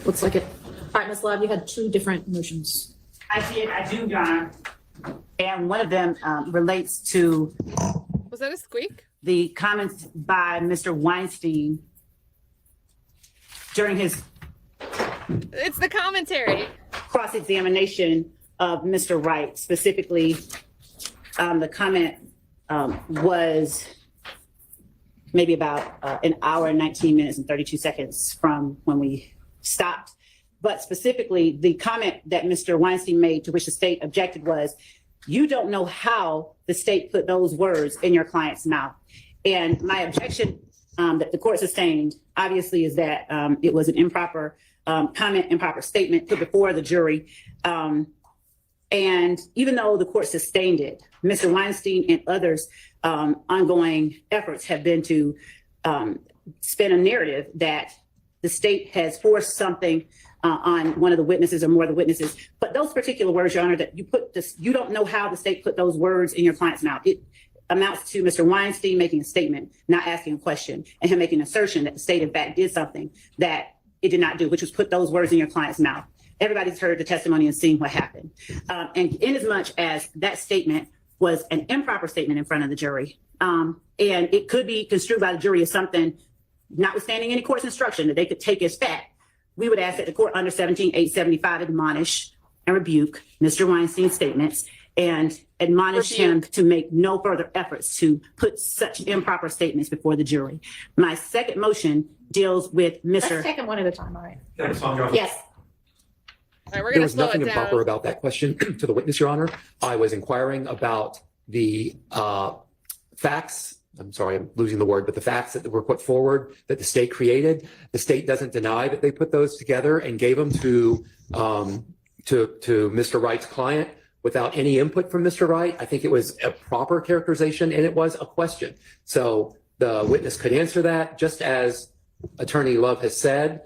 Looks like it. All right, Ms. Love, you had two different motions. I do, Your Honor. And one of them relates to Was that a squeak? the comments by Mr. Weinstein during his It's the commentary. cross-examination of Mr. Wright. Specifically, the comment was maybe about an hour and 19 minutes and 32 seconds from when we stopped. But specifically, the comment that Mr. Weinstein made, to which the state objected, was, you don't know how the state put those words in your client's mouth. And my objection that the court sustained, obviously, is that it was an improper comment, improper statement put before the jury. And even though the court sustained it, Mr. Weinstein and others' ongoing efforts have been to spin a narrative that the state has forced something on one of the witnesses or more of the witnesses. But those particular words, Your Honor, that you put this, you don't know how the state put those words in your client's mouth. It amounts to Mr. Weinstein making a statement, not asking a question, and him making an assertion that the state, in fact, did something that it did not do, which was put those words in your client's mouth. Everybody's heard the testimony and seen what happened. And inasmuch as that statement was an improper statement in front of the jury, and it could be construed by the jury as something, notwithstanding any court's instruction, that they could take as fact, we would ask that the court under 17-875 admonish and rebuke Mr. Weinstein's statements and admonish him to make no further efforts to put such improper statements before the jury. My second motion deals with Mr. Let's take them one at a time, all right? Yes. All right, we're There gonna was slow nothing it down. improper about that question to the witness, Your Honor. I was inquiring about the facts. I'm sorry, I'm losing the word, but the facts that were put forward that the state created. The state doesn't deny that they put those together and gave them to Mr. Wright's client without any input from Mr. Wright. I think it was a proper characterization and it was a question. So the witness could answer that, just as Attorney Love has said.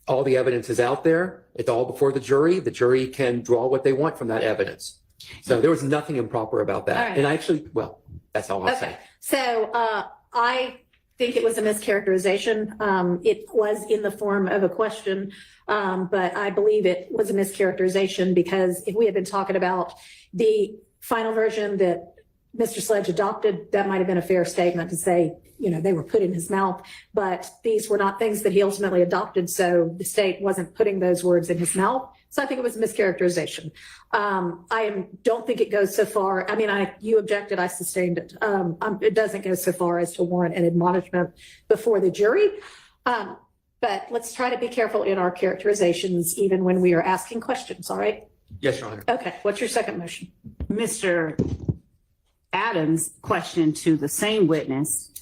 All the evidence is out there. It's all before the jury. The jury can draw what they want from that evidence. So there was nothing improper about that. Right. And actually, well, that's all I'll say. So I think it was a mischaracterization. It was in the form of a question, but I believe it was a mischaracterization because if we had been talking about the final version that Mr. Sledge adopted, that might have been a fair statement to say, you know, they were put in his mouth, but these were not things that he ultimately adopted. So the state wasn't putting those words in his mouth. So I think it was a mischaracterization. I don't think it goes so far. I mean, you objected, I sustained it. It doesn't go so far as to warrant an admonishment before the jury. But let's try to be careful in our characterizations, even when we are asking questions. All right? Yes, Your Honor. Okay. What's your second motion? Mr. Adams' question to the same witness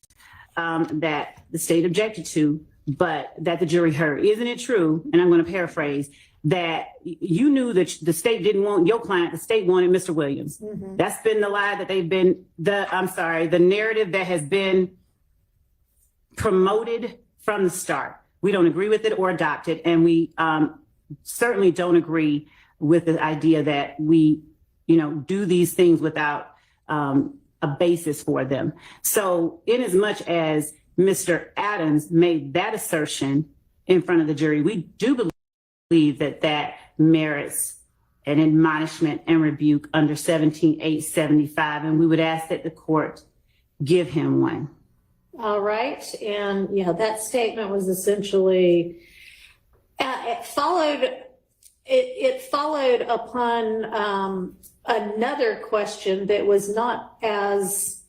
that the state objected to, but that the jury heard. Isn't it true, and I'm going to paraphrase, that you knew that the state didn't want your client, the state wanted Mr. Williams? Mm-hmm. That's been the lie that they've been, the narrative that has been promoted from the start. We don't agree with it or adopt it, and we certainly don't agree with the idea that we, do these things without a basis for them. So inasmuch as Mr. Adams made that assertion in front of the jury, we do believe that merits an admonishment and rebuke under 17-875, and we would ask that the court give him one. All right. And that statement was essentially, it followed upon another question that was not as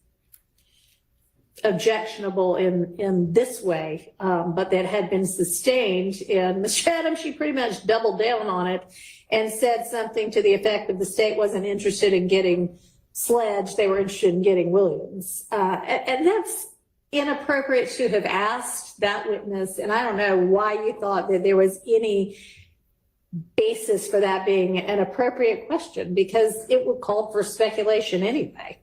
objectionable in this way, but that had been sustained. And Ms. Adams, she pretty much doubled down on it and said something to the effect of the state wasn't interested in getting Sledge, they were interested in getting Williams. And that's inappropriate to have asked that witness. And I don't know why you thought that there was any basis for that being an appropriate question, because it would call for speculation anyway.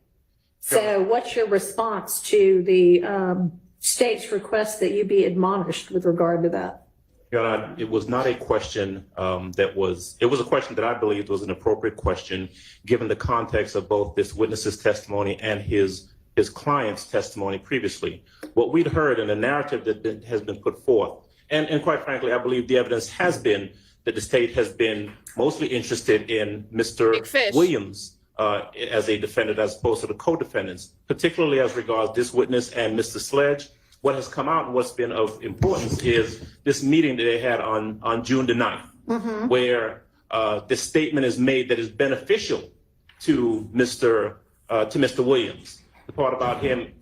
So what's your response to the state's request that you be admonished with regard to that? Your Honor, it was not a question it was a question that I believed was an appropriate question, given the context of both this witness's testimony and his client's testimony previously. What we'd heard in the narrative that has been put forth And quite frankly, I believe the evidence has been that the state has been mostly interested in Mr. Big fish. Williams as a defendant as opposed to the co-defendants, particularly as regards this witness and Mr. Sledge. What has come out and what's been of importance is this meeting that they had on June the 9th, where this statement is made that is beneficial to Mr. Williams. The part about him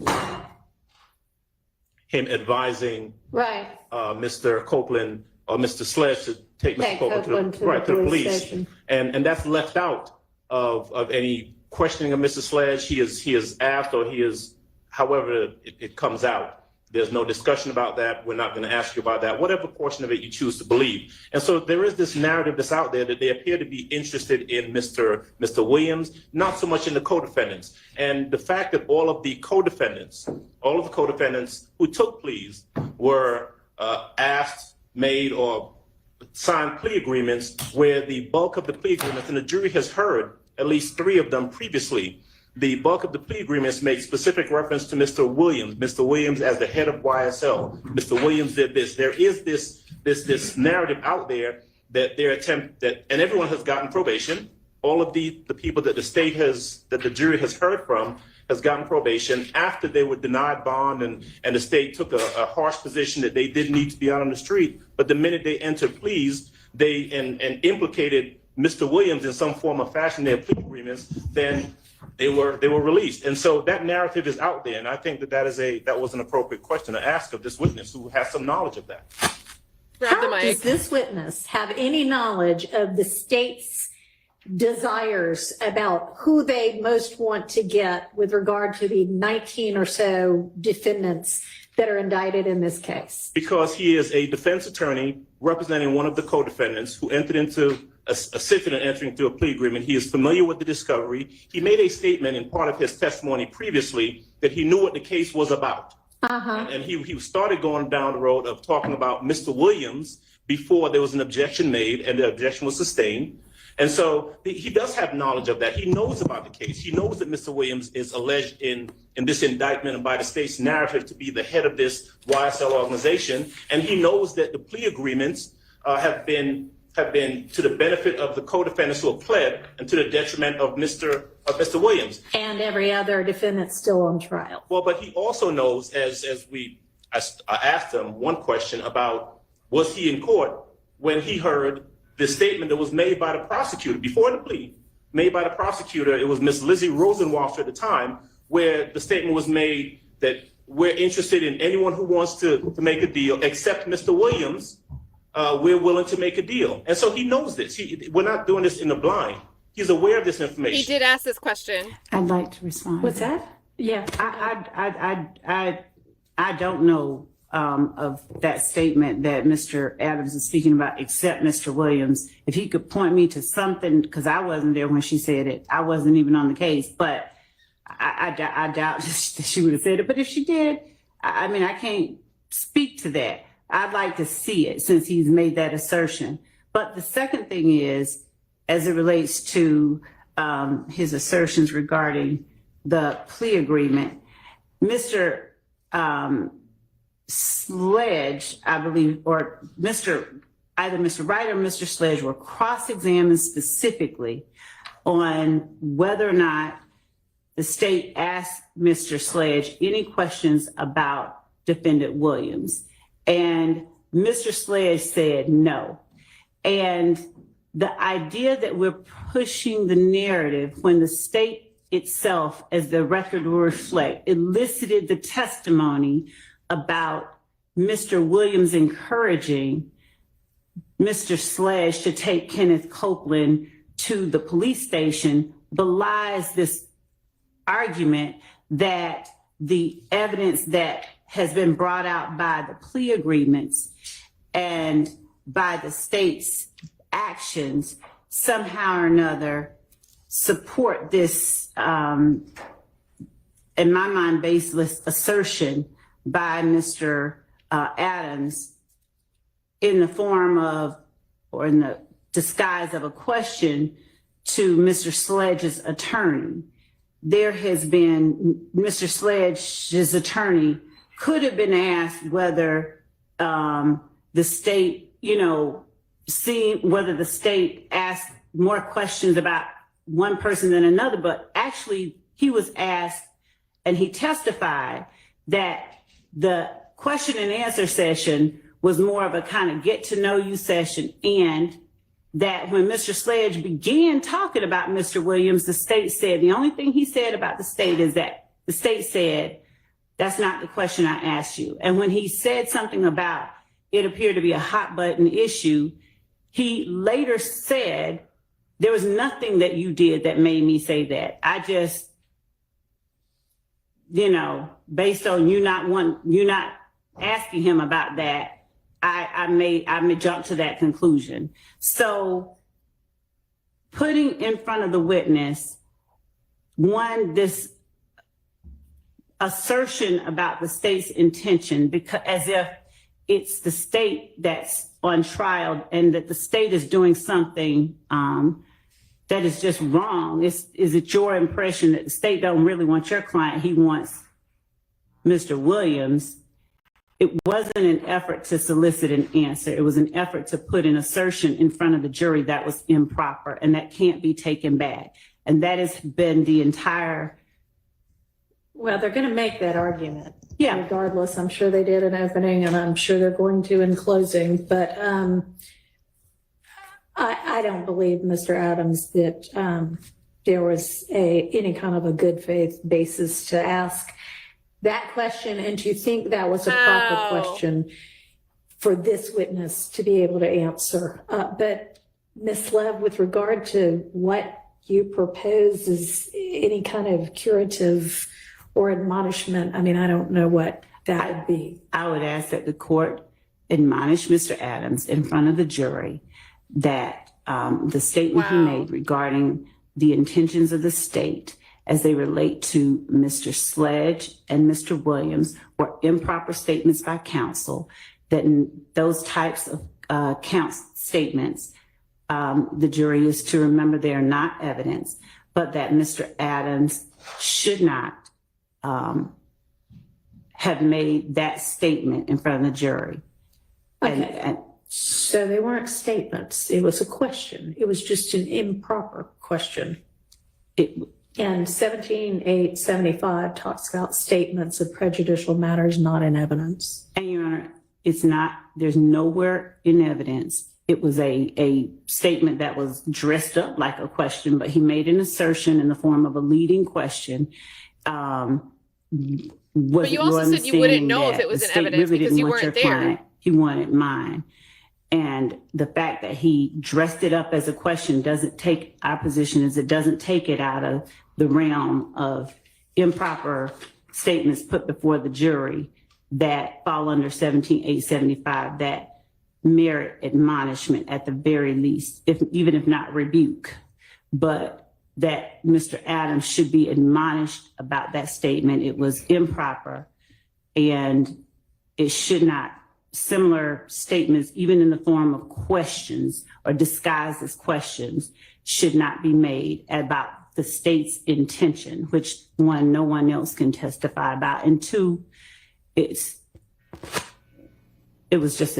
advising Right. Mr. Copeland or Mr. Sledge to take Mr. Take Copeland Copeland to the police. station. And that's left out of any questioning of Mr. Sledge. He is asked, or he is, however it comes out. There's no discussion about that. We're not going to ask you about that, whatever portion of it you choose to believe. And so there is this narrative that's out there that they appear to be interested in Mr. Williams, not so much in the co-defendants. And the fact that all of the co-defendants who took pleas were asked, made, or signed plea agreements where the bulk of the plea agreements, and the jury has heard at least 3 of them previously, the bulk of the plea agreements make specific reference to Mr. Williams as the head of YSL. Mr. Williams did this. There is this narrative out there that and everyone has gotten probation. All of the people that the jury has heard from has gotten probation after they were denied bond, and the state took a harsh position that they didn't need to be out on the street. But the minute they entered pleas, they and implicated Mr. Williams in some form or fashion in their plea agreements, then they were released. And so that narrative is out there, and I think that was an appropriate question to ask of this witness who has some knowledge of that. Grab the How does mic. this witness have any knowledge of the state's desires about who they most want to get with regard to the 19 or so defendants that are indicted in this case? Because he is a defense attorney representing one of the co-defendants who entered into assisted in entering into a plea agreement. He is familiar with the discovery. He made a statement in part of his testimony previously that he knew what the case was about. And he started going down the road of talking about Mr. Williams before there was an objection made and the objection was sustained. And so he does have knowledge of that. He knows about the case. He knows that Mr. Williams is alleged in this indictment and by the state's narrative to be the head of this YSL organization. And he knows that the plea agreements have been to the benefit of the co-defendants who have pled and to the detriment of Mr. Williams. And every other defendant still on trial. Well, but he also knows, I asked him one question about, was he in court when he heard the statement that was made by the prosecutor before the plea, made by the prosecutor. It was Miss Lizzie Rosenwasser at the time, where the statement was made that we're interested in anyone who wants to make a deal except Mr. Williams. We're willing to make a deal. And so he knows this. We're not doing this in the blind. He's aware of this information. He did ask this question. I'd like to respond. What's that? Yeah. I don't know of that statement that Mr. Adams is speaking about, except Mr. Williams. If he could point me to something, because I wasn't there when she said it. I wasn't even on the case, but I doubt that she would have said it. But if she did, I mean, I can't speak to that. I'd like to see it since he's made that assertion. But the second thing is, as it relates to his assertions regarding the plea agreement, Mr. Sledge, I believe, or either Mr. Wright or Mr. Sledge were cross-examined specifically on whether or not the state asked Mr. Sledge any questions about defendant Williams. And Mr. Sledge said no. And the idea that we're pushing the narrative when the state itself, as the record will reflect, elicited the testimony about Mr. Williams encouraging Mr. Sledge to take Kenneth Copeland to the police station, belies this argument that the evidence that has been brought out by the plea agreements and by the state's actions somehow or another support this, in my mind, baseless assertion by Mr. Adams in the form of, or in the disguise of a question to Mr. Sledge's attorney. There has been, Mr. Sledge's attorney could have been asked whether the state, seeing whether the state asked more questions about one person than another, but actually he was asked and he testified that the question and answer session was more of a kind of get to know you session, and that when Mr. Sledge began talking about Mr. Williams, the state said, the only thing he said about the state is that the state said, that's not the question I asked you. And when he said something about it appeared to be a hot button issue, he later said, there was nothing that you did that made me say that. I just, based on you not asking him about that, I may jump to that conclusion. So putting in front of the witness, this assertion about the state's intention, because as if it's the state that's on trial and that the state is doing something that is just wrong. Is it your impression that the state don't really want your client? He wants Mr. Williams. It wasn't an effort to solicit an answer. It was an effort to put an assertion in front of the jury that was improper and that can't be taken back. And that has been the entire. Well, they're going to make that argument. Yeah. Regardless, I'm sure they did in opening and I'm sure they're going to in closing, but I don't believe, Mr. Adams, that there was any kind of a good faith basis to ask that question and to think that was a proper question for this witness to be able to answer. But Ms. Lev, with regard to what you propose is any kind of curative or admonishment, I mean, I don't know what that would be. I would ask that the court admonish Mr. Adams in front of the jury that the statement he made regarding the intentions of the state as they relate to Mr. Sledge and Mr. Williams were improper statements by counsel, that in those types of statements, the jury is to remember they are not evidence, but that Mr. Adams should not have made that statement in front of the jury. Okay. So they weren't statements. It was a question. It was just an improper question. And 17-875 talks about statements of prejudicial matters not in evidence. And Your Honor, it's not, there's nowhere in evidence. It was a statement that was dressed up like a question, but he made an assertion in the form of a leading question. But you also said you wouldn't know if it was in evidence because you weren't there. He wanted mine. And the fact that he dressed it up as a question doesn't take, our position is it doesn't take it out of the realm of improper statements put before the jury that fall under 17-875 that merit admonishment at the very least, even if not rebuke, but that Mr. Adams should be admonished about that statement. It was improper and it should not. Similar statements, even in the form of questions or disguised as questions, should not be made about the state's intention, which one, no one else can testify about, and two, it was just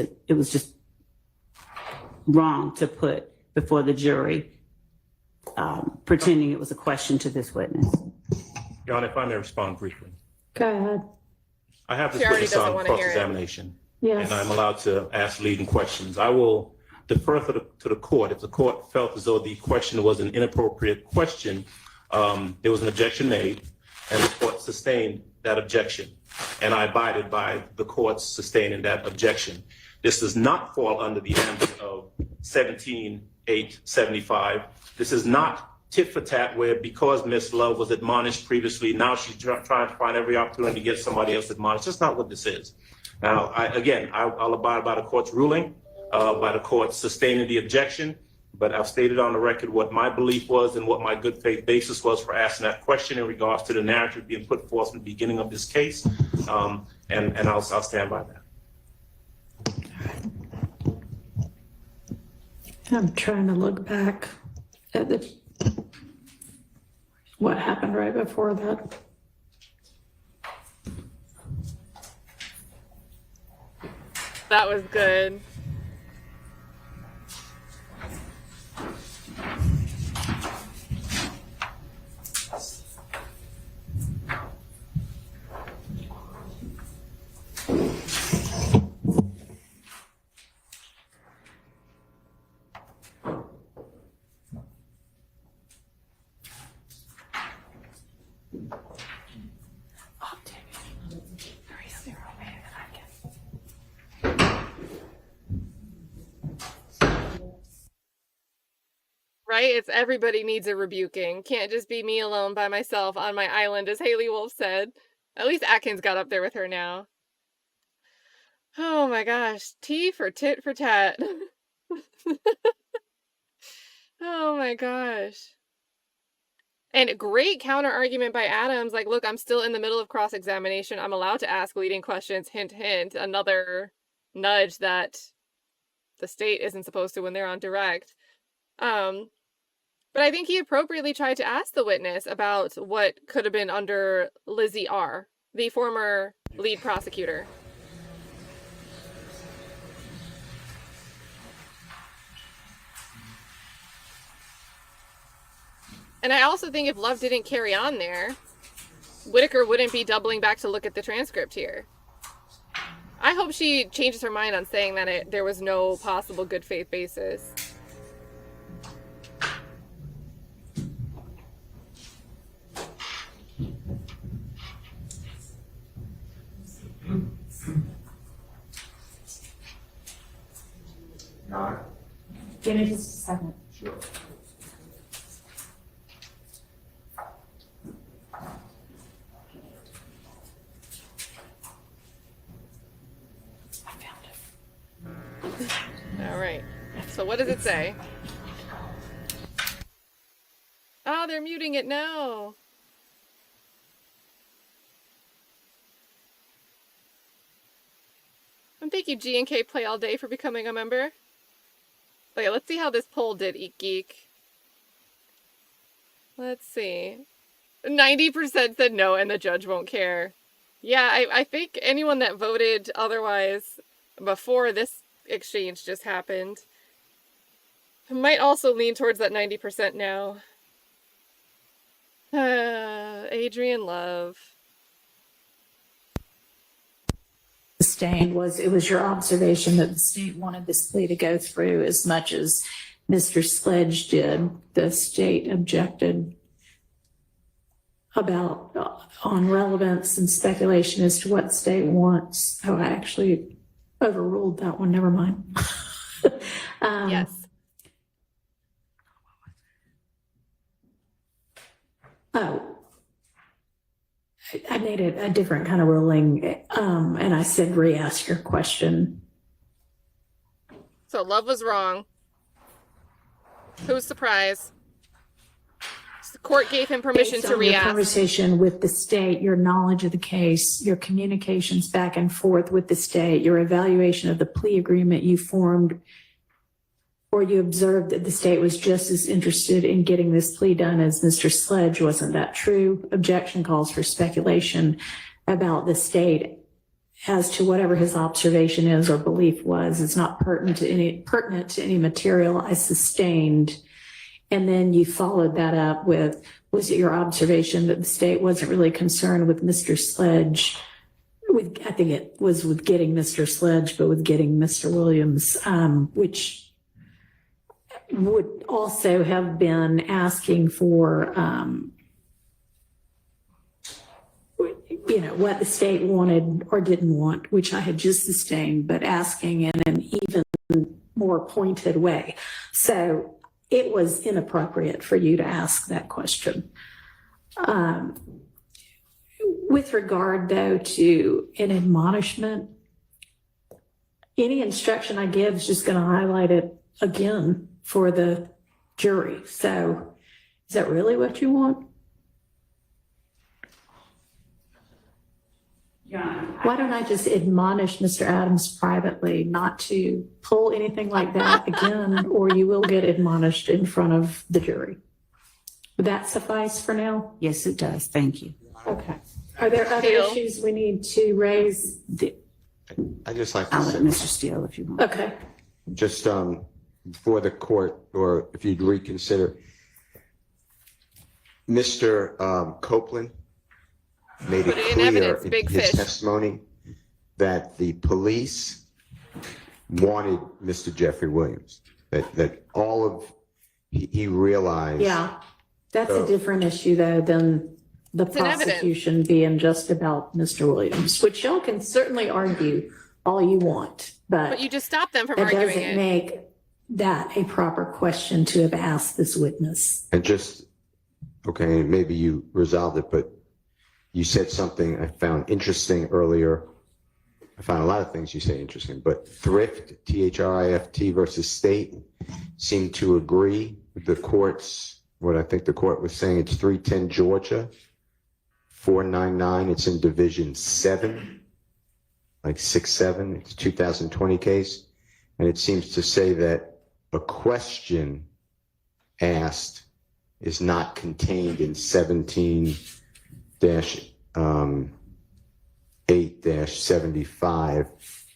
wrong to put before the jury, pretending it was a question to this witness. Your Honor, if I may respond briefly. Go ahead. I have this She already witness doesn't on want to hear it. cross-examination. Yes. And I'm allowed to ask leading questions. I will defer to the court. If the court felt as though the question was an inappropriate question, there was an objection made, and the court sustained that objection. And I abided by the court's sustaining that objection. This does not fall under the ambit of 17-875. This is not tit for tat where because Ms. Love was admonished previously, now she's trying to find every opportunity to get somebody else admonished. That's not what this is. Now, I'll abide by the court's ruling, by the court sustaining the objection, but I've stated on the record what my belief was and what my good faith basis was for asking that question in regards to the narrative being put forth in the beginning of this case, and I'll stand by that. I'm trying to look back at what happened right before that. That was good. Right? It's everybody needs a rebuking. Can't just be me alone by myself on my island, as Haley Wolf said. At least Atkins got up there with her now. Oh my gosh. T for tit for tat. Oh my gosh. And great counter argument by Adams. Like, look, I'm still in the middle of cross-examination. I'm allowed to ask leading questions. Hint, hint. Another nudge that the state isn't supposed to when they're on direct. But I think he appropriately tried to ask the witness about what could have been under Lizzie R., the former lead prosecutor. And I also think if Love didn't carry on there, Whitaker wouldn't be doubling back to look at the transcript here. I hope she changes her mind on saying that there was no possible good faith basis. Give me just a second. Sure. All right. So what does it say? Oh, they're muting it now. And thank you, G&K Play All Day, for becoming a member. Okay, let's see how this poll did, Eek Geek. Let's see. 90% said no, and the judge won't care. Yeah, I think anyone that voted otherwise before this exchange just happened might also lean towards that 90% now. Adrian Love. Sustained was, it was your observation that the state wanted this plea to go through as much as Mr. Sledge did. The state objected about on relevance and speculation as to what the state wants. Oh, I actually overruled that one. Never mind. Yes. Oh, I made it a different kind of ruling, and I said re-ask your question. So Love was wrong. Who's surprised? The court gave him permission Based to on your re-ask. conversation with the state, your knowledge of the case, your communications back and forth with the state, your evaluation of the plea agreement you formed, or you observed that the state was just as interested in getting this plea done as Mr. Sledge. Wasn't that true? Objection calls for speculation about the state as to whatever his observation is or belief was. It's not pertinent to any material I sustained. And then you followed that up with, was it your observation that the state wasn't really concerned with Mr. Sledge? I think it was with getting Mr. Sledge, but with getting Mr. Williams, which would also have been asking for, what the state wanted or didn't want, which I had just sustained, but asking in an even more pointed way. So it was inappropriate for you to ask that question. With regard, though, to an admonishment, any instruction I give is just going to highlight it again for the jury. So is that really what you want? Yeah. Why don't I just admonish Mr. Adams privately not to pull anything like that again, or you will get admonished in front of the jury? Would that suffice for now? Yes, it does. Thank you. Okay. Are there other Deal. issues we need to raise? I just like to I'll let say, Mr. Steele if you want. Okay. just for the court, or if you'd reconsider, Mr. Copeland made it Put it in clear evidence, in big his fish. testimony that the police wanted Mr. Jeffrey Williams, that all of, he realized. Yeah, that's a So- different issue though than the It's in evidence. prosecution being just about Mr. Williams, which y'all can certainly argue all you want, But but you just stop them from that arguing doesn't it. make that a proper question to have asked this witness. And just, okay, maybe you resolved it, but you said something I found interesting earlier. I found a lot of things you say interesting, but thrift, THRIFT versus state, seem to agree with the court's, what I think the court was saying. It's 310 Georgia, 499. It's in Division 7, like 6-7. It's a 2020 case. And it seems to say that a question asked is not contained in 17-8-75,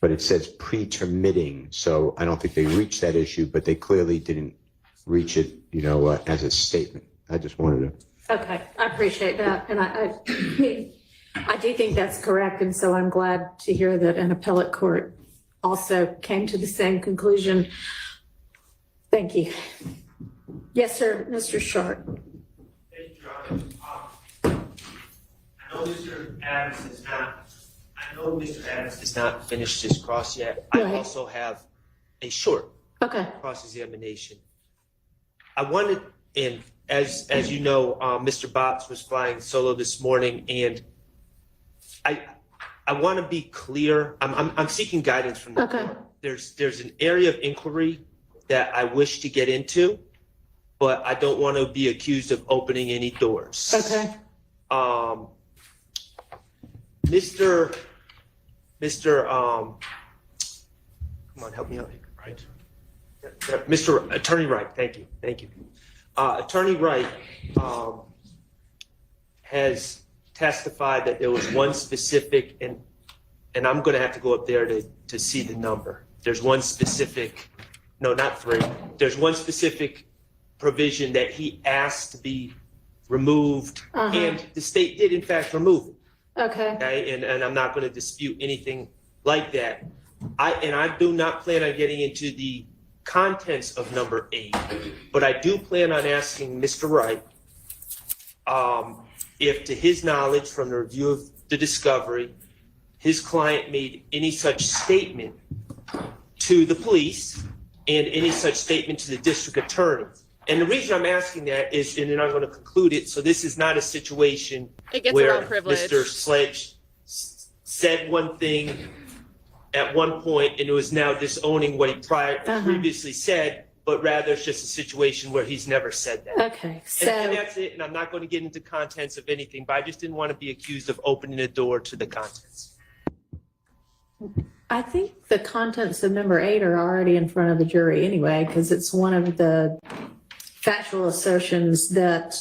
but it says pre-termitting. So I don't think they reached that issue, but they clearly didn't reach it, as a statement. I just wanted to. Okay, I appreciate that, and I do think that's correct, and so I'm glad to hear that an appellate court also came to the same conclusion. Thank you. Yes, sir, Mr. Sharp. Thank you, Your Honor. I know Mr. Adams has not finished his cross yet. Right. I also have a short Okay, cross-examination. I wanted, and as you know, Mr. Botts was flying solo this morning, and I want to be clear. I'm seeking guidance from the Okay. court. There's an area of inquiry that I wish to get into, but I don't want to be accused of opening any doors. okay. Mr. Come on, help me out here, right? Mr. Attorney Wright, thank you. Attorney Wright has testified that there was one specific, and I'm going to have to go up there to see the number. There's one specific, no, not three. There's one specific provision that he asked to be removed, and the state did in fact remove it. Okay, Okay, and I'm not going to dispute anything like that. I do not plan on getting into the contents of number 8, but I do plan on asking Mr. Wright if, to his knowledge from the review of the discovery, his client made any such statement to the police and any such statement to the district attorney. And the reason I'm asking that is, and then I'm going to conclude it, so this is not a situation It gets where around privilege. Mr. Sledge said one thing at one point and it was now disowning what he previously said, but rather it's just a situation where he's never said that. okay, And so, that's it, and I'm not going to get into contents of anything, but I just didn't want to be accused of opening the door to the contents. I think the contents of number 8 are already in front of the jury anyway, because it's one of the factual assertions that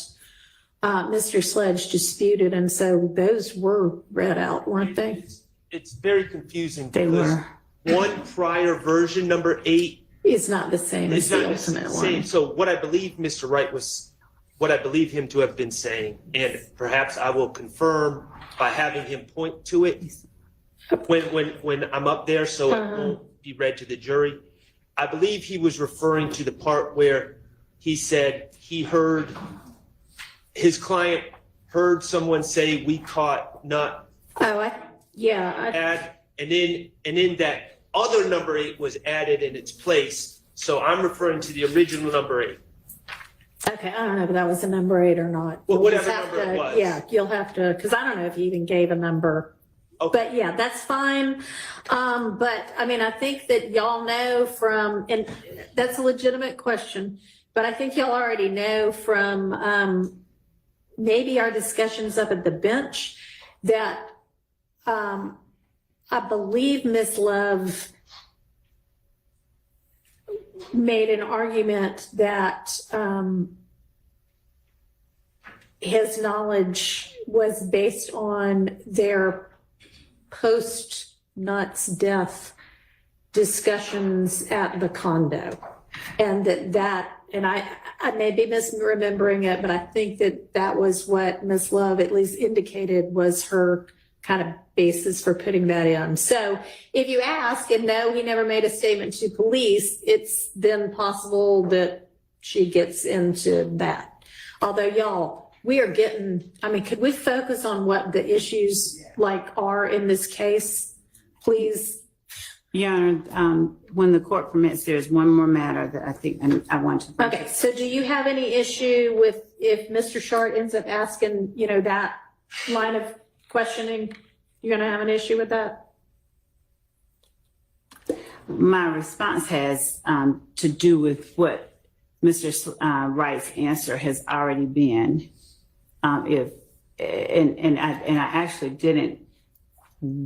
Mr. Sledge disputed, and so those were read out, weren't they? It's very confusing They because were. one prior version, number 8, It's not the same as is the not the ultimate same. one. So what I believe Mr. Wright was, what I believe him to have been saying, and perhaps I will confirm by having him point to it when I'm up there, so it won't be read to the jury. I believe he was referring to the part where he said he heard, his client heard someone say, "We caught not Oh, yeah, add," and then that other number 8 was added in its place. So I'm referring to the original number 8. okay, I don't know if that was a number 8 or not. Well, You'll just whatever have number it to- was. Yeah, you'll have to, because I don't know if you even gave a number. Okay. But yeah, that's fine. But I mean, I think that y'all know from, and that's a legitimate question, but I think y'all already know from maybe our discussions up at the bench that I believe Ms. Love made an argument that his knowledge was based on their post Nutt's death discussions at the condo. And and I may be misremembering it, but I think that was what Ms. Love at least indicated was her kind of basis for putting that in. So if you ask and no, he never made a statement to police, it's then possible that she gets into that. Although y'all, we are getting, I mean, could we focus on what the issues are in this case, please? Your Honor, when the court permits, there's one more matter that I think I want to. Okay, so do you have any issue with if Mr. Short ends up asking, that line of questioning? You're going to have an issue with that? My response has to do with what Mr. Wright's answer has already been. I actually didn't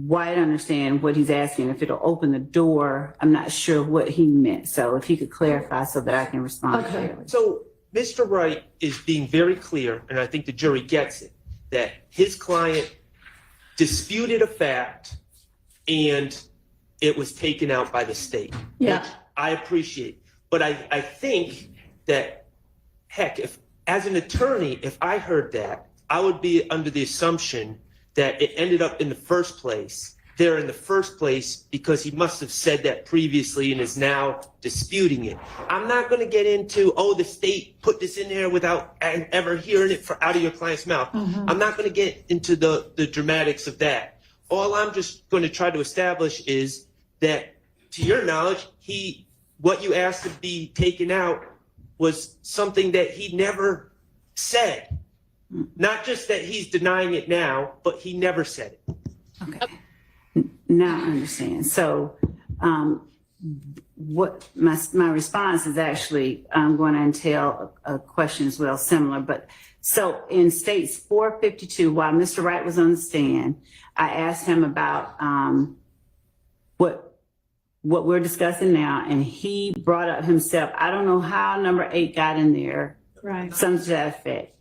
quite understand what he's asking. If it'll open the door, I'm not sure what he meant. So if he could clarify so that I can respond clearly. So Mr. Wright is being very clear, and I think the jury gets it, that his client disputed a fact and it was taken out by the state. Yeah. Which I appreciate. But I think that, heck, if as an attorney, if I heard that, I would be under the assumption that it ended up in the first place because he must have said that previously and is now disputing it. I'm not going to get into, the state put this in there without ever hearing it out of your client's mouth. Mm-hmm. I'm not going to get into the dramatics of that. All I'm just going to try to establish is that, to your knowledge, what you asked to be taken out was something that he never said. Not just that he's denying it now, but he never said it. Okay. Now I understand. So what my response is actually, I'm going to entail a question as well, similar. But so in states 452, while Mr. Wright was on the stand, I asked him about what we're discussing now, and he brought up himself. I don't know how number 8 got in there. Right. Something to that effect.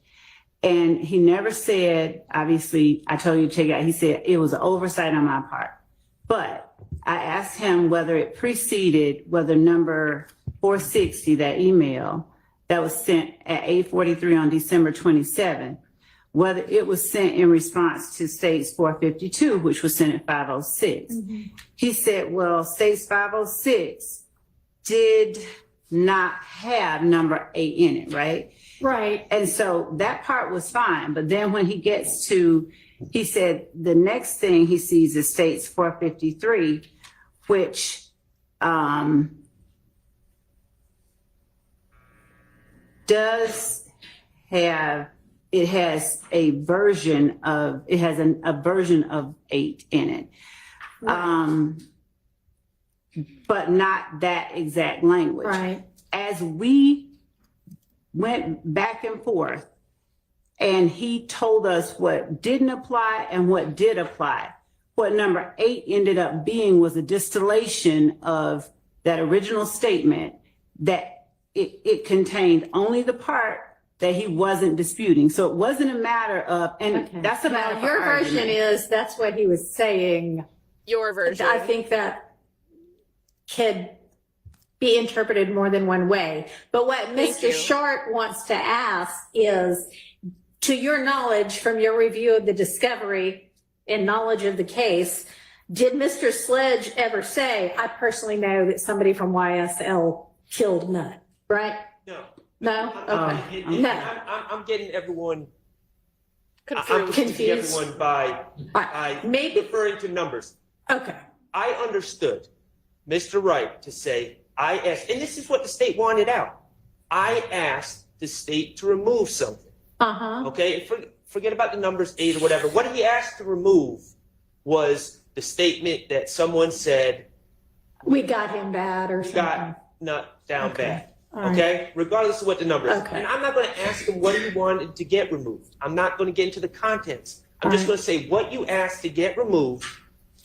And he never said, obviously, I told you to take it out. He said it was an oversight on my part. But I asked him whether it preceded, whether number 460, that email that was sent at 8:43 on December 27, whether it was sent in response to states 452, which was sent at 5:06. Mm-hmm. He said, well, states 5:06 did not have number 8 in it, right? Right. And so that part was fine. But then when he gets to, he said the next thing he sees is states 453, which does have, it has a version of, it has a version of 8 in it. But not that exact language. Right. As we went back and forth, and he told us what didn't apply and what did apply. What number 8 ended up being was a distillation of that original statement, that it contained only the part that he wasn't disputing. So it wasn't a matter of, and that's a matter of your version argument. is that's what he was saying. Your version. I think that could be interpreted more than one way. But what Mr. Short wants to ask is, to your knowledge from your review of the discovery and knowledge of the case, did Mr. Sledge ever say, I personally know that somebody from YSL killed Nutt, right? No. No? Okay. I'm getting everyone Confused. I'm confusing everyone by maybe referring to numbers. Okay. I understood Mr. Wright to say, I asked, and this is what the state wanted out. I asked the state to remove something. Okay, forget about the numbers 8 or whatever. What he asked to remove was the statement that someone said, we got him bad or something. got Nutt down bad. All Okay, right. regardless of what the number is. Okay. And I'm not going to ask him what he wanted to get removed. I'm not going to get into the contents. I'm just going to say what you asked to get removed.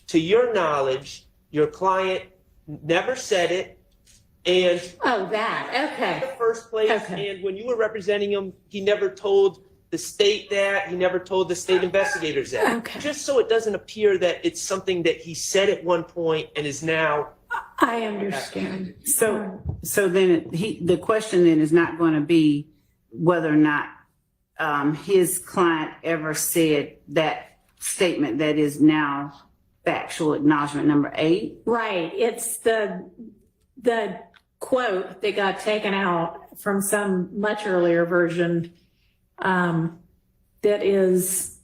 To your knowledge, your client never said it. And that. Okay. in the first place, Okay. and when you were representing him, he never told the state that, he never told the state investigators that. Okay. Just so it doesn't appear that it's something that he said at one point and is now. I understand. So then the question then is not going to be whether or not his client ever said that statement that is now factual acknowledgement number 8. Right. It's the quote that got taken out from some much earlier version that is,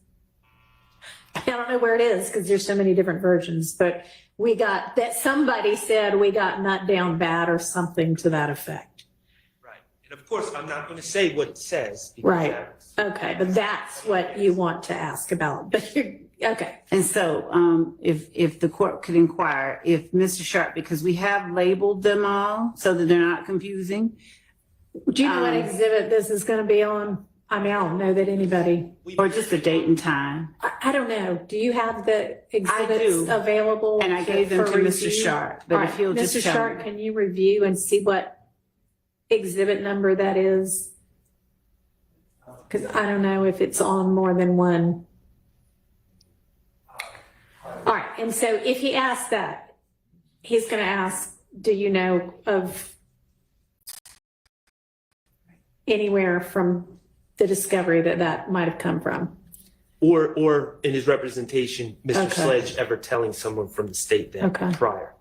I don't know where it is because there's so many different versions, but we got that somebody said we got nut down bad or something to that effect. Right. And of course, I'm not going to say what it says. Right. Okay. But that's what you want to ask about. But you're okay. And so if the court could inquire if Mr. Sharp, because we have labeled them all so that they're not confusing. Do you know what exhibit this is going to be on? I mean, I don't know that anybody. Or just the date and time. I don't know. Do you have the exhibits do. available? And I gave them for to Mr. review? Sharp. All But right, if he'll just Mr. tell Sharp, me. can you review and see what exhibit number that is? Because I don't know if it's on more than one. All right. And so if he asks that, he's going to ask, do you know of anywhere from the discovery that might have come from? Or in his representation, Mr. Okay. Sledge ever telling someone from the state that Okay. prior.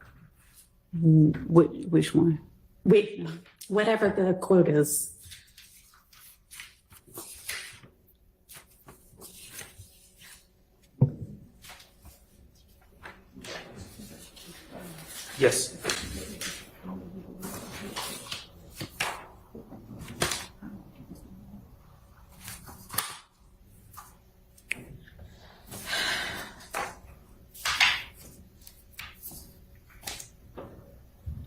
Which one? Whatever the quote is. Yes.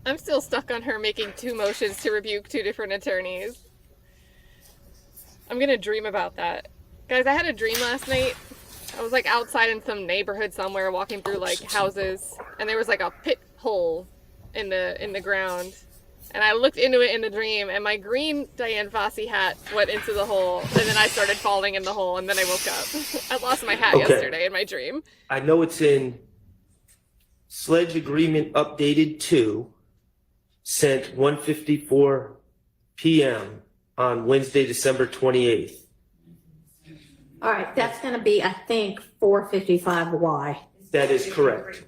I'm still stuck on her making 2 motions to rebuke 2 different attorneys. I'm gonna dream about that. Guys, I had a dream last night. I was like outside in some neighborhood somewhere walking through like houses, and there was like a pit hole in the ground. And I looked into it in the dream, and my green Diane Fossey hat went into the hole, and then I started falling in the hole, and then I woke up. I lost my hat yesterday in my dream. I know it's in Sledge Agreement Updated 2, sent 1:54 p.m. on Wednesday, December 28th. All right, that's going to be, I think, 455Y. That is correct.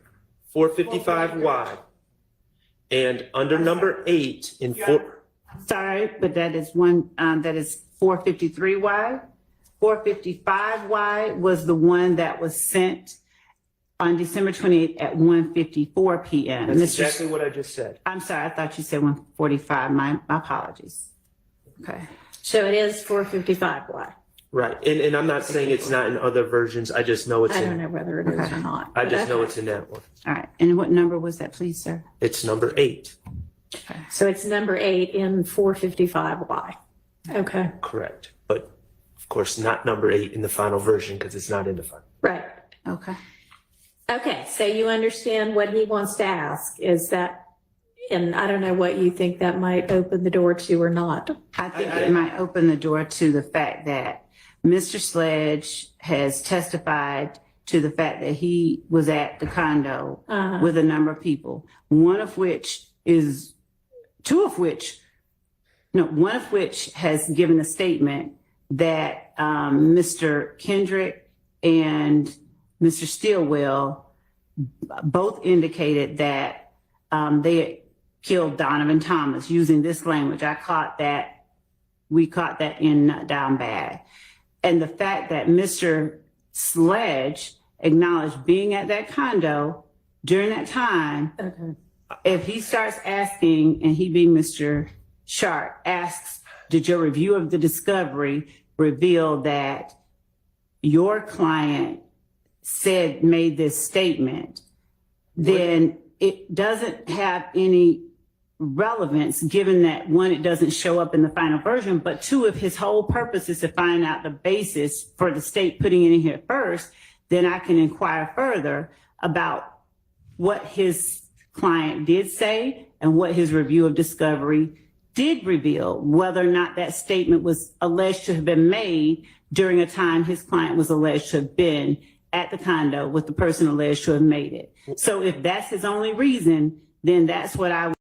455Y. And under number 8 in 4. Sorry, but that is one, that is 453Y. 455Y was the one that was sent on December 28th at 1:54 p.m. That's exactly what I just said. I'm sorry, I thought you said 1:45. My apologies. Okay. So it is 455Y. Right. And I'm not saying it's not in other versions. I just know it's I don't in. know whether it is Okay. or not. I but just know okay. it's in that one. All right. And what number was that, please, sir? It's number 8. So it's number 8 in 455Y. Okay, Correct. But of course, not number 8 in the final version because it's not in the final. right. Okay. Okay, so you understand what he wants to ask is that, and I don't know what you think that might open the door to or not. I think it might open the door to the fact that Mr. Sledge has testified to the fact that he was at the condo with a number of people, one of which has given a statement that Mr. Kendrick and Mr. Stilwell both indicated that they had killed Donovan Thomas using this language. We caught that in Nut Down Bad. And the fact that Mr. Sledge acknowledged being at that condo during that time, Okay. if he starts asking, and he being Mr. Sharp, asks, did your review of the discovery reveal that your client made this statement, then it doesn't have any relevance given that, one, it doesn't show up in the final version, but two, if his whole purpose is to find out the basis for the state putting it in here first, then I can inquire further about what his client did say and what his review of discovery did reveal whether or not that statement was alleged to have been made during a time his client was alleged to have been at the condo with the person alleged to have made it. So if that's his only reason, then that's what I would.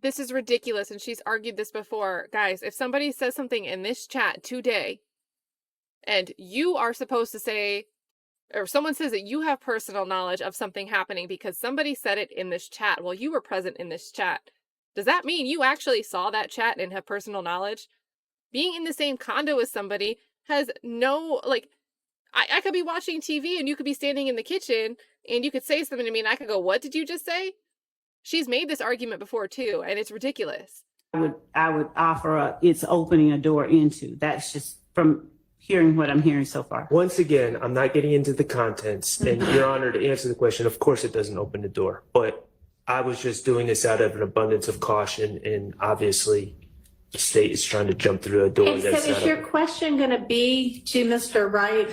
This is ridiculous, and she's argued this before. Guys, if somebody says something in this chat today, and you are supposed to say, or someone says that you have personal knowledge of something happening because somebody said it in this chat while you were present in this chat, does that mean you actually saw that chat and have personal knowledge? Being in the same condo as somebody has no, like, I could be watching TV and you could be standing in the kitchen and you could say something to me and I could go, what did you just say? She's made this argument before too, and it's ridiculous. I would offer up it's opening a door into. That's just from hearing what I'm hearing so far. Once again, I'm not getting into the contents, and Your Honor, to answer the question, of course it doesn't open the door, but I was just doing this out of an abundance of caution, and obviously the state is trying to jump through a door. And so is your question going to be to Mr. Wright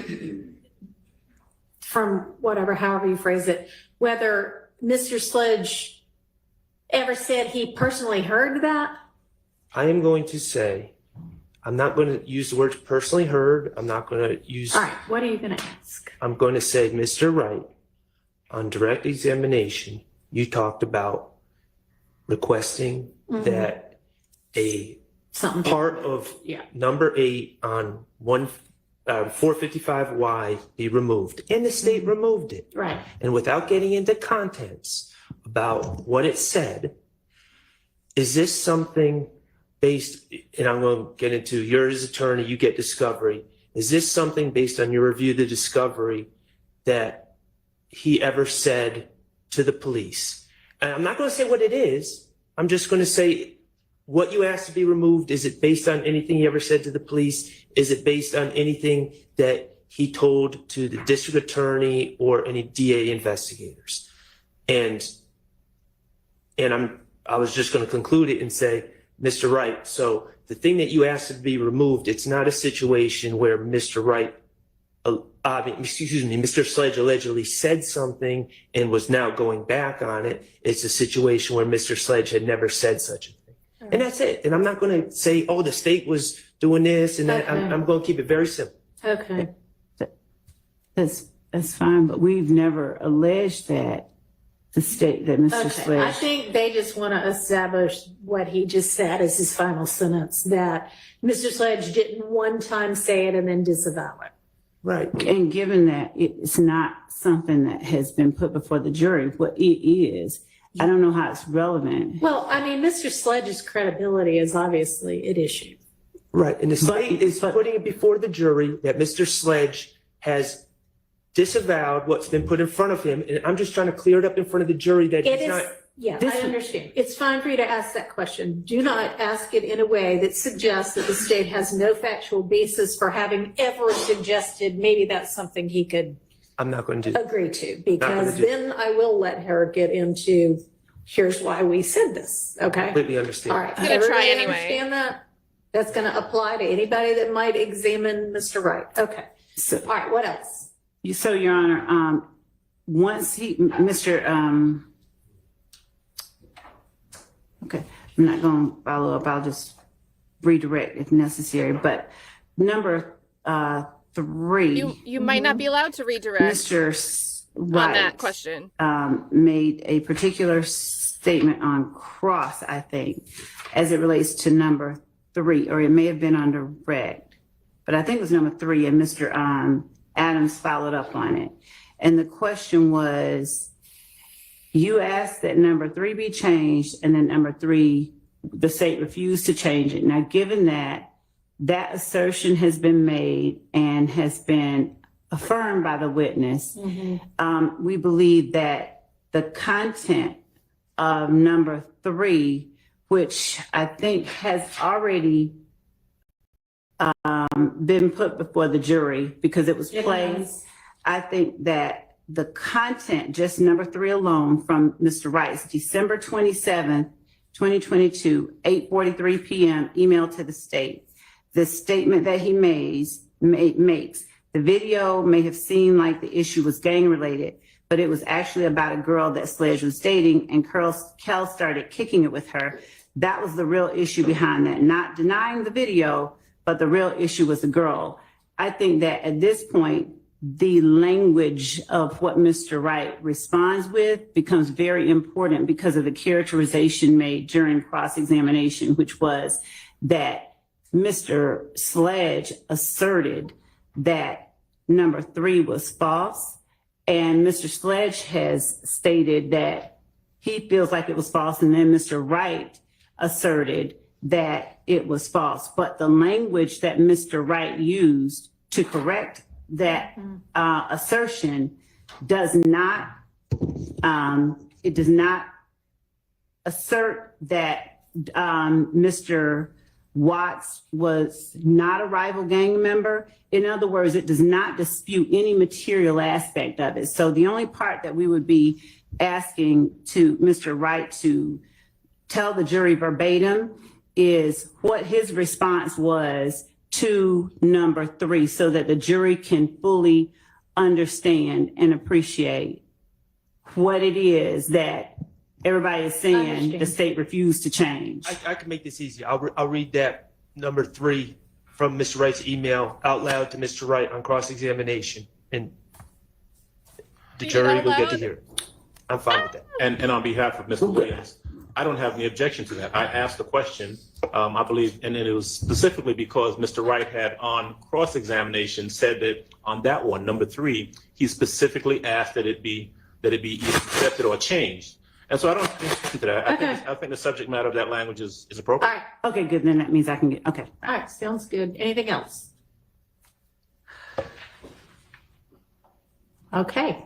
from whatever, however you phrase it, whether Mr. Sledge ever said he personally heard that? I am going to say, I'm not going to use the words personally heard. I'm not going to use. All right, what are you going to ask? I'm going to say, Mr. Wright, on direct examination, you talked about requesting that a part of number 8 on 455Y be removed, and the state removed it. Right. And without getting into contents about what it said, is this something based, and I'm going to get into yours as attorney, you get discovery. Is this something based on your review of the discovery that he ever said to the police? And I'm not going to say what it is. I'm just going to say what you asked to be removed. Is it based on anything he ever said to the police? Is it based on anything that he told to the district attorney or any DA investigators? And I was just going to conclude it and say, Mr. Wright, so the thing that you asked to be removed, it's not a situation where Mr. Wright, Mr. Sledge allegedly said something and was now going back on it. It's a situation where Mr. Sledge had never said such a thing. And that's it. And I'm not going to say, oh, the state was doing this and that. I'm going to keep it very simple. Okay. That's fine, but we've never alleged that the state, that Mr. Sledge. I think they just want to establish what he just said as his final sentence, that Mr. Sledge didn't one time say it and then disavow it. Right. And given that it's not something that has been put before the jury, what it is, I don't know how it's relevant. Well, I mean, Mr. Sledge's credibility is obviously at issue. Right. And the state is putting it before the jury that Mr. Sledge has disavowed what's been put in front of him. And I'm just trying to clear it up in front of the jury that he's not. Yeah, I understand. It's fine for you to ask that question. Do not ask it in a way that suggests that the state has no factual basis for having ever suggested maybe that's something he could I'm not going to do agree to, because then I will let her get into here's why we said this. Okay. completely understand. All right. I'm gonna try Everybody anyway. Understand that? That's going to apply to anybody that might examine Mr. Wright. Okay. So, All right. What else? so Your Honor, once okay, I'm not going to follow up. I'll just redirect if necessary. But number 3. You might not be allowed to redirect Mr. on Wright, that question. made a particular statement on cross, I think, as it relates to number 3, or it may have been on direct, but I think it was number 3, and Mr. Adams followed up on it. And the question was, you asked that number 3 be changed, and then number 3, the state refused to change it. Now, given that that assertion has been made and has been affirmed by the witness, we believe that the content of number 3, which I think has already been put before the jury because it was played, I think that the content, just number 3 alone, from Mr. Wright's December 27th, 2022, 8:43 p.m. email to the state, the statement that he makes, the video may have seemed like the issue was gang related, but it was actually about a girl that Sledge was dating, and Kel started kicking it with her. That was the real issue behind that, not denying the video, but the real issue was the girl. I think that at this point, the language of what Mr. Wright responds with becomes very important because of the characterization made during cross-examination, which was that Mr. Sledge asserted that number 3 was false. And Mr. Sledge has stated that he feels like it was false. And then Mr. Wright asserted that it was false. But the language that Mr. Wright used to correct that assertion does not, it does not assert that Mr. Watts was not a rival gang member. In other words, it does not dispute any material aspect of it. So the only part that we would be asking to Mr. Wright to tell the jury verbatim is what his response was to number 3 so that the jury can fully understand and appreciate what it is that everybody is saying the state refused to change. I can make this easy. I'll read that number 3 from Mr. Wright's email out loud to Mr. Wright on cross-examination, and the Read it jury out will get to loud? hear it. I'm fine with that. And on behalf of Mr. Williams, I don't have any objection to that. I asked the question, I believe, and then it was specifically because Mr. Wright had on cross-examination said that on that one, number 3, he specifically asked that it be either accepted or changed. And so I don't think to that. I think the subject matter of that language is All appropriate. right, Okay, good. Then that means I can get, okay. all right, sounds good. Anything else? Okay,